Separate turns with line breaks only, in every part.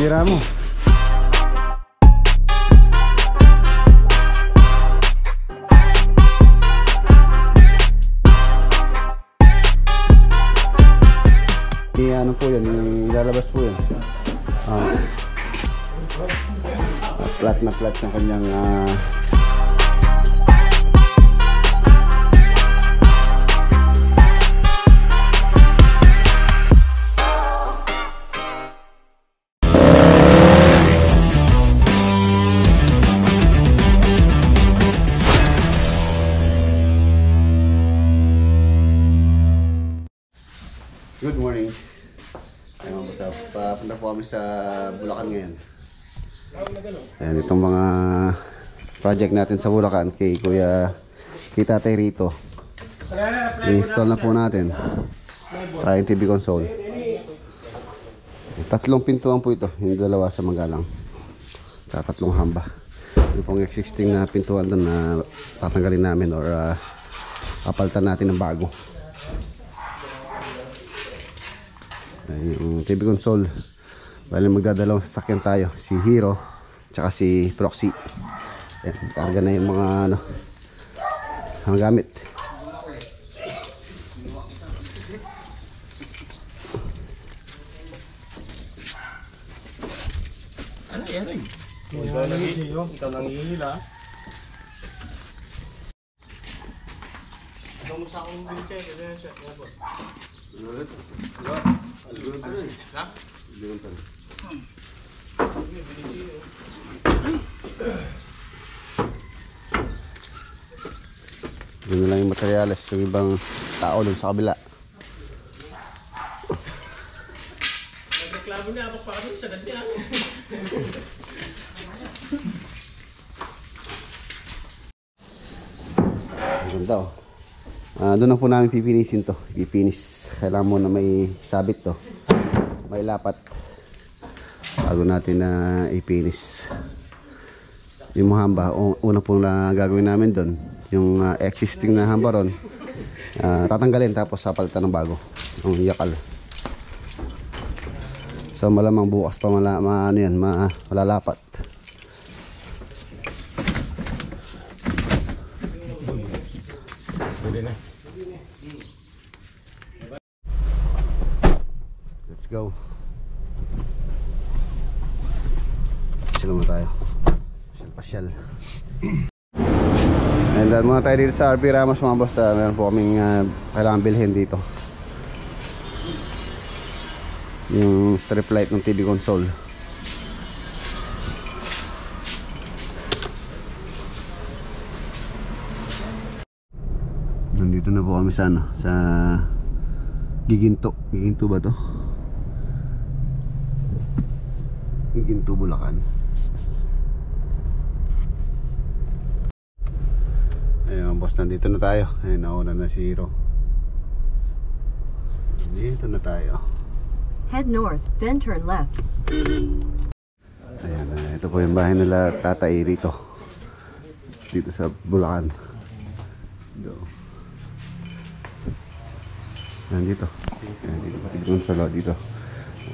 Tira mo. Ano po yan, ilalabas po yan. Flat na flat yung kanyang Good morning. Ayun, papunta po kami sa Bulacan ngayon. Ayan, itong mga project natin sa Bulacan kay Tatay Rito. I-install na po natin sa TV console. Tatlong pintuan po ito, hindi dalawa sa Magalang. Sa tatlong hamba. Yung pong existing na pintuan doon na tatanggalin namin or papalitan natin ng bago. Yung TV console, bali magdadalawang sasakyan tayo, si Hero tsaka si Proxy. Ayan, karga na yung mga mga gamit.
Ano yan? Ikaw nang hihila. Ikaw mo sa akong bilche, kaya siya. Good.
Yun lang yung materyales, yung ibang tao dun sa kabila.
Nagreklamo niya ako pa kami, sagad niya.
Ganda oh. Doon na po namin pipinisin to. Pipinis. Kailangan mo na may sabit to. May lapat. Bago natin na ipinis. Yung mga hamba, una po na gagawin namin doon. Yung existing na hamba ron. Tatanggalin tapos sapalitan ng bago. Yung yakal. So malamang bukas pa malalapat. Let's go. Pasyal muna tayo. Pasyal. And then muna tayo dito sa RP Ramos mga boss. Meron po kaming kailangan bilhin dito. Yung strip light ng TV console. Nandito na po kami sa sa Giginto. Giginto ba to? Giginto, Bulacan. Ayun boss, nandito na tayo. Ayun, nauna na si Hero. Dito na tayo.
Head north, then turn left.
Ayan, ito po yung bahay nila Tatay Rito. Dito sa Bulacan. Dito. Nandito. Ayan, dito pati doon sa loob dito.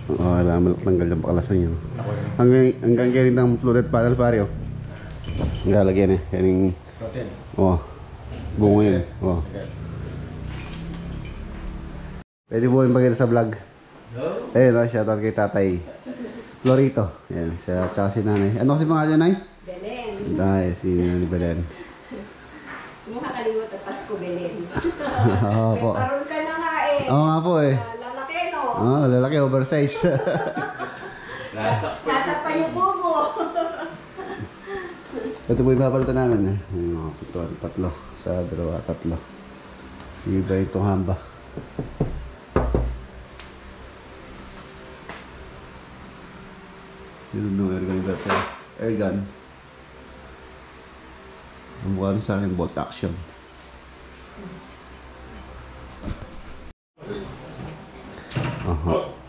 Alam mo, tanggal yung pakalasan yun. Hanggang ganyan ng flooded panel pare oh. Ang lalagyan eh. Kaning bungo yun. Pwede po yung pakita sa vlog. Ayun o, shoutout kay Tatay Florito. Ayan, siya tsaka si nanay. Ano kasi pangalan, Nay?
Belen.
Ay, si Nanay Belen.
Mo kakalimutan Pasko, Belen.
Oo po.
Paron ka na nga eh.
Oo nga po eh.
Lalaki no?
Oo, lalaki, oversize.
Lahat pa yung bubo.
Ito po yung papalitan namin eh. Yung mga pintuan, tatlo. Sa dalawa, tatlo. Iba itong hamba. Yun no, air gun dati. Air gun. Ang mukha rin sa akin, bolt action.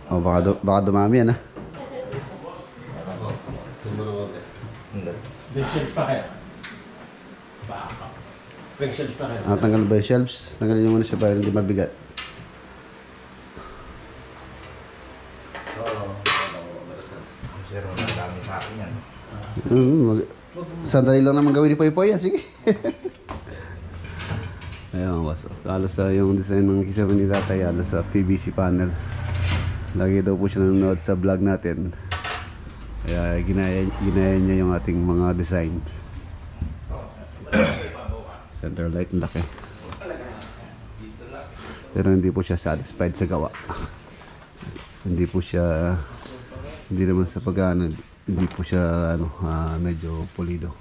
Oh, baka dumami yan, ha?
May shelves pa kaya? Baka. May shelves pa kaya?
Tanggal ba yung shelves? Tanggalin nyo muna siya para hindi mabigat.
Pero nadami sa akin yan.
Sandali lang naman gawin ni Poy-Poy yan. Sige. Ayun, boss. Halos yung design ng kisama ni tatay, halos sa PVC panel. Lagi daw po siya nanonood sa vlog natin. Kaya ginaya niya yung ating mga design. Center light, laki. Pero hindi po siya satisfied sa gawa. Hindi po siya, hindi naman sa pag-ano, hindi po siya medyo pulido.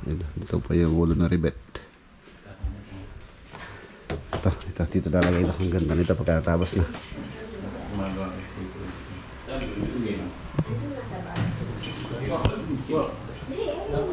Dito pa yung ulo na rivet. Ito, dito lalagay ito. Ang ganda nito pagkatapos na.
Dito na.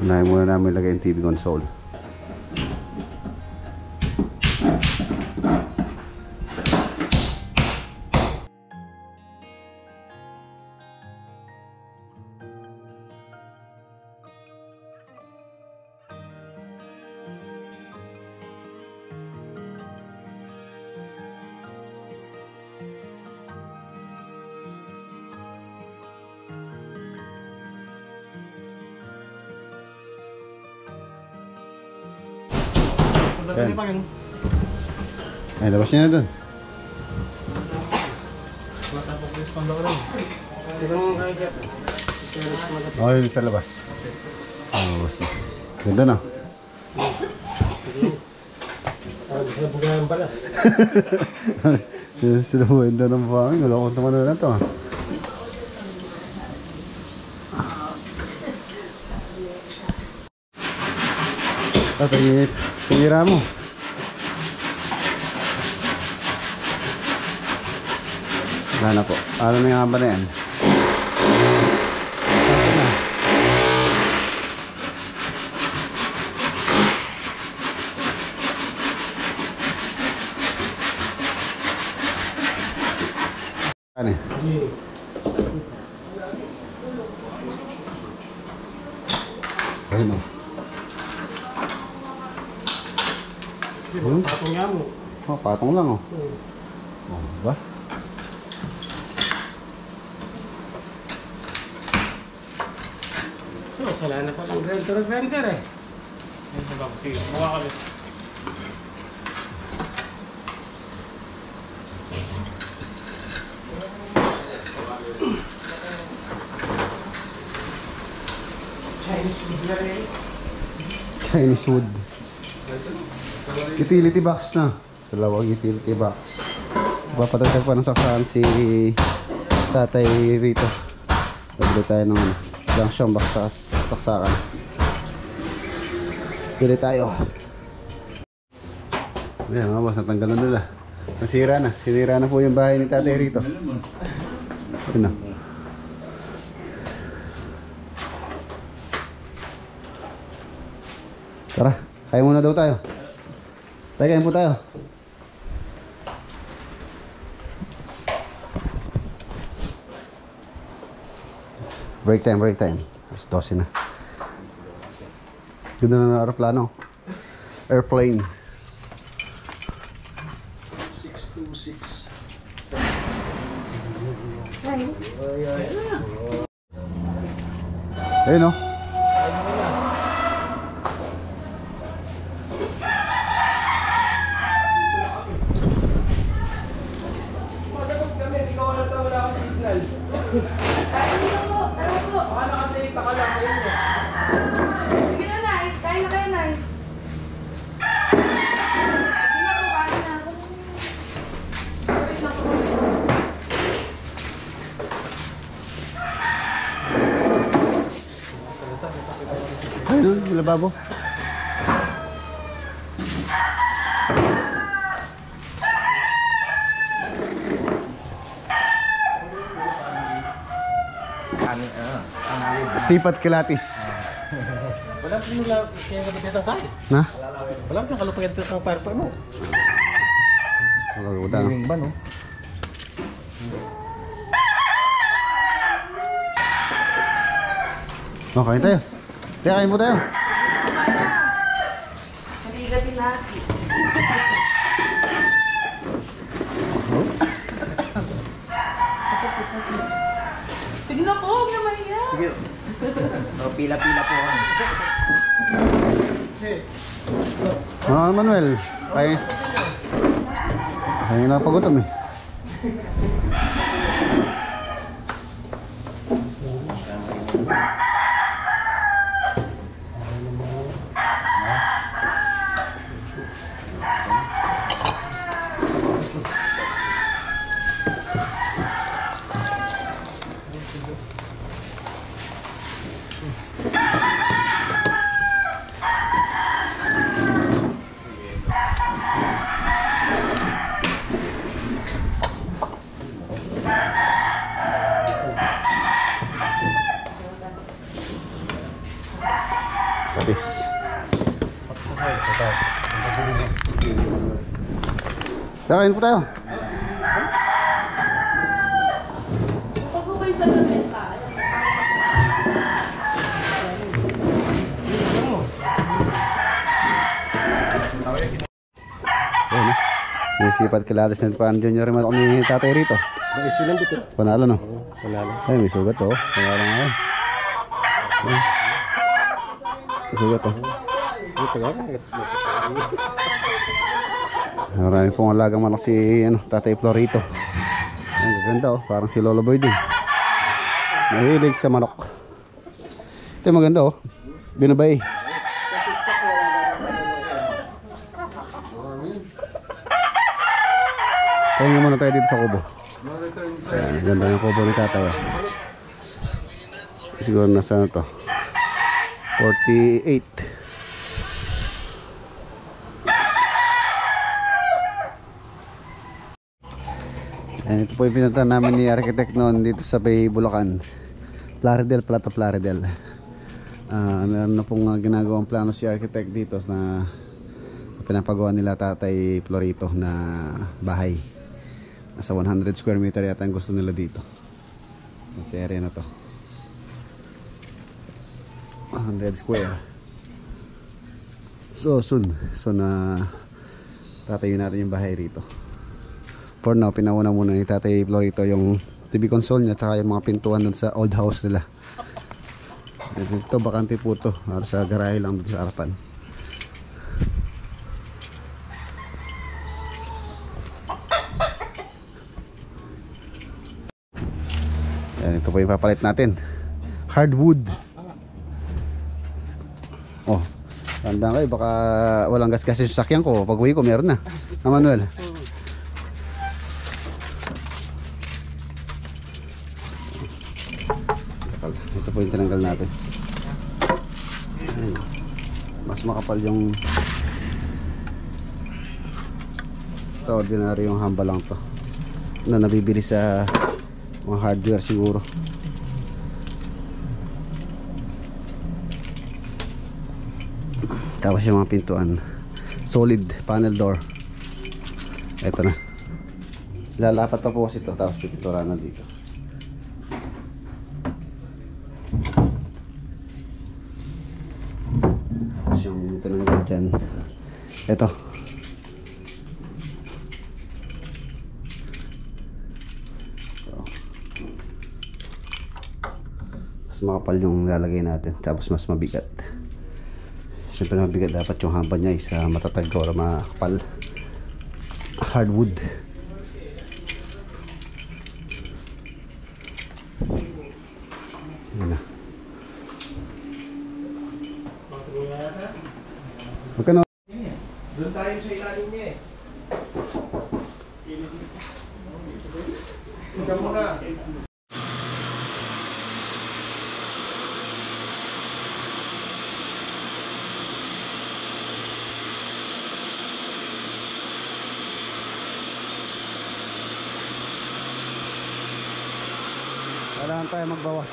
Unahin muna namin ilagay yung TV console. Yan. Ay, labas niya na dun. Oh, yun sa labas. Oh, labas na. Ganda na.
Bugahan balas.
Sila mo ganda ng buhangin. Wala akong tumano na ito. Tira mo. Wala na po. Ano na yung hamba na yan? Ano eh? Ayun o.
Patong nga mo.
Oh, patong lang oh. Oh, ba?
So, sala na palang grinder eh. Ayun ba? Sige, mukha kami.
Chinese wood. Utility box na. Dalawang utility box. Papatagtag pa ng saksakan si tatay rito. Pagdali tayo ng junction box sa saksakan. Pili tayo. Ayan mga boss, natanggalan nila. Nasira na. Sinira na po yung bahay ni tatay rito. Ayan na. Tara, kaya muna daw tayo. Tayo, kain po tayo. Break time, break time. Alas 12 na. Ganda na ng aeroplano. Airplane.
626.
Ayun o.
Sige na, Nay. Kain na kayo, Nay. Sige na po, kain na. Wait lang po.
Ayun, yung lababo. Sipat kilatis.
Wala pa nila kaya kalupayan ng kain.
Na?
Wala pa kalupayan ng fire pa mo.
Wala ko tayo.
Gaming ba no?
Oh, kain tayo. Kaya kain po tayo.
Hindi ka pinasi. Sige na po, huwag na mahiya.
Sige. Oh, pila-pila po kami.
Manuel, kain. Kain na pagutom eh. Kapis. Kain po tayo.
Huwag po kayo sa lamesa.
Ayun na. May sipat kilatis na paano junior naman ako ni tatay rito.
May silang dito.
Panalo no?
Wala lang.
Ay, may sugat to. Panalo nga yan. Ay. May sugat to.
Dito nga.
Marami pong alagang manok si tatay Florito. Ang gaganda oh. Parang si Lolo Boy din. Mahilig sa manok. Ito yung maganda oh. Binabay. Kaya muna tayo dito sa kubo. Ayan, ganda yung kubo ni tatay oh. Siguro nasa ano to 48. Ayan, ito po yung pinuntahan namin ni architect noon dito sa Bay Bulacan, Plaridel, Plato Plaridel. Meron na pong ginagawang plano si architect dito na pinapagawa nila tatay Florito na bahay. Nasa 100 square meter yata ang gusto nila dito sa area na to. 100 square. So soon na tatayo natin yung bahay rito. For now, pinauna muna ni tatay Florito yung TV console niya at yung mga pintuan dun sa old house nila. Ito bakante po ito, sa garahe lang dun sa harapan. Ayan, ito po yung papalit natin, hardwood. Oh, tandaan kayo, baka walang gas-gas yung sasakyan ko. Pag uwi ko, meron na. Manuel. Ito po yung tinanggal natin. Ayan. Mas makapal yung ito, ordinary yung hamba lang to na nabibili sa mga hardware siguro. Tapos yung mga pintuan solid panel door. Ito na, lalapat pa po kasi ito, tapos pipintura na dito. Tapos yung tinanggal dyan, ito mas makapal yung lalagay natin, tapos mas mabigat. Siyempre mabigat dapat yung hamba niya is matatag o makapal hardwood. Yan na. Magkano?
Doon tayo sa ilalim niya eh. Ikaw muna.
Kailangan tayo magbawas.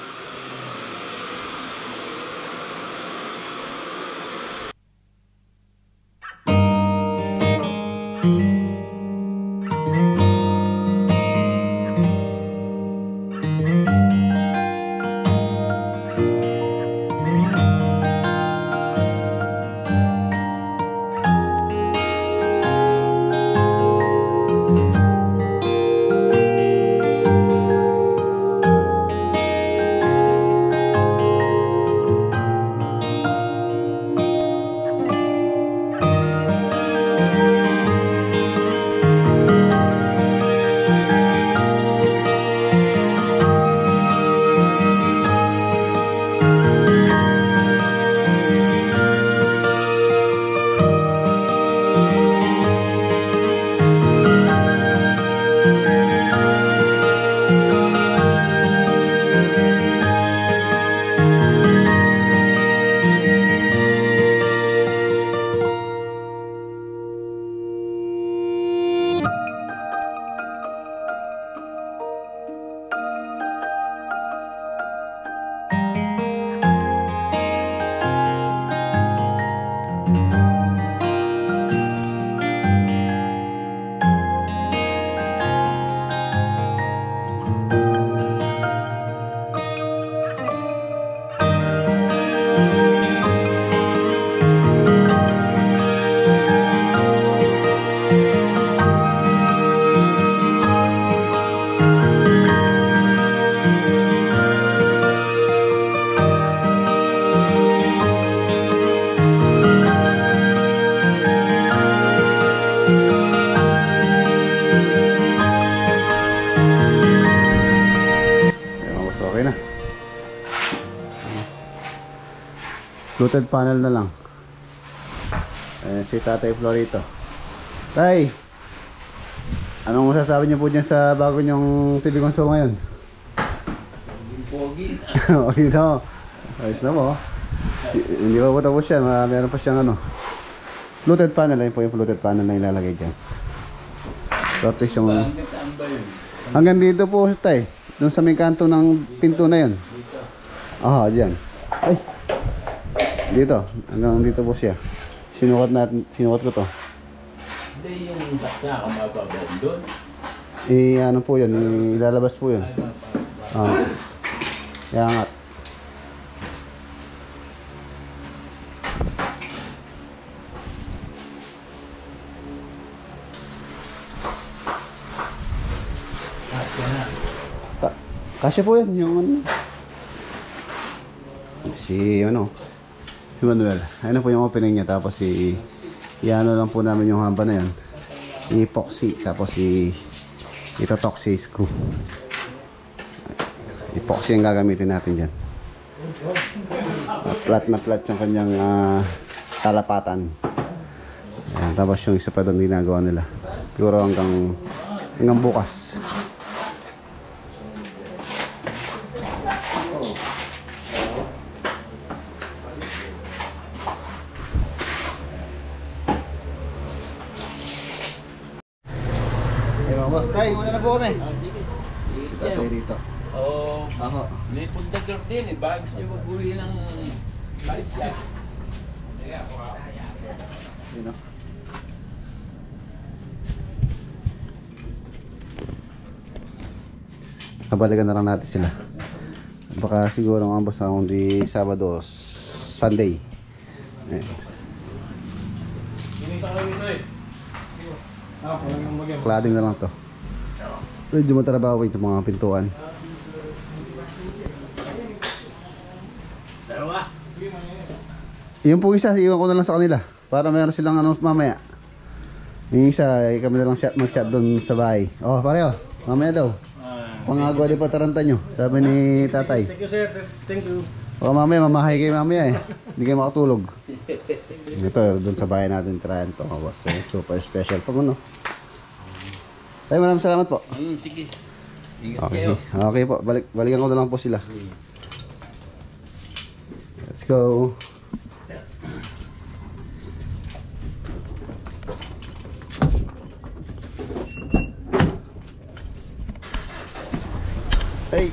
Fluted panel na lang. Si Tatay Florito. Tay, anong masasabi niyo po dyan sa bago niyong TV console ngayon?
Pogi.
Okay na. Ayos na mo. Hindi pa po tapos yan. Meron pa siyang ano. Fluted panel. Ayun po yung fluted panel na ilalagay dyan. So at least yung
Saan ba yun?
hanggang dito po tay. Doon sa may kanto ng pinto na yun. Aha, dyan. Ay. Dito, hanggang dito po siya. Sinukat ko to.
Hindi yung basta ka mababaw doon.
Ano po yun, ilalabas po yun. Yangat. Kasi po yan, yung ano. Si Manuel. Ano po yung opening niya. Tapos i-ano lang po namin yung hamba na yun. I-epoxy. Tapos ito-toxy screw. Epoxy ang gagamitin natin dyan. Flat na flat yung kanyang talapatan. Ayan, tapos yung isa pa doon ginagawa nila. Siguro hanggang bukas. Ayun, boss, tayo muna na po kami. Si tatay dito.
Oo.
Ako.
May pagdagar din eh. Bakit siya mag-uwi ng balik yan?
Yun o. Nabalikan na lang natin sila. Baka siguro ang ambos na kundi Sabado, Sunday. Ayan. Cladding na lang to. Medyo matrabaho itong mga pintuan. Yung po isa, iwan ko na lang sa kanila para meron silang ano mamaya. Yung isa, kami na lang mag-shot doon sa bahay. Oh, pareho. Mamaya daw. Pangagawa din pa taranta nyo. Sabi ni tatay.
Thank you, sir. Thank you.
O mamaya, mamahay kayo mamaya eh. Hindi kayo makatulog. Ito, doon sa bahay natin tirahan ito. Boss, super special pa ano. Tayo, maraming salamat po.
Sige. Ingat
Okay,
kayo.
okay po. Balikan ko na lang po sila. Let's go. Hey.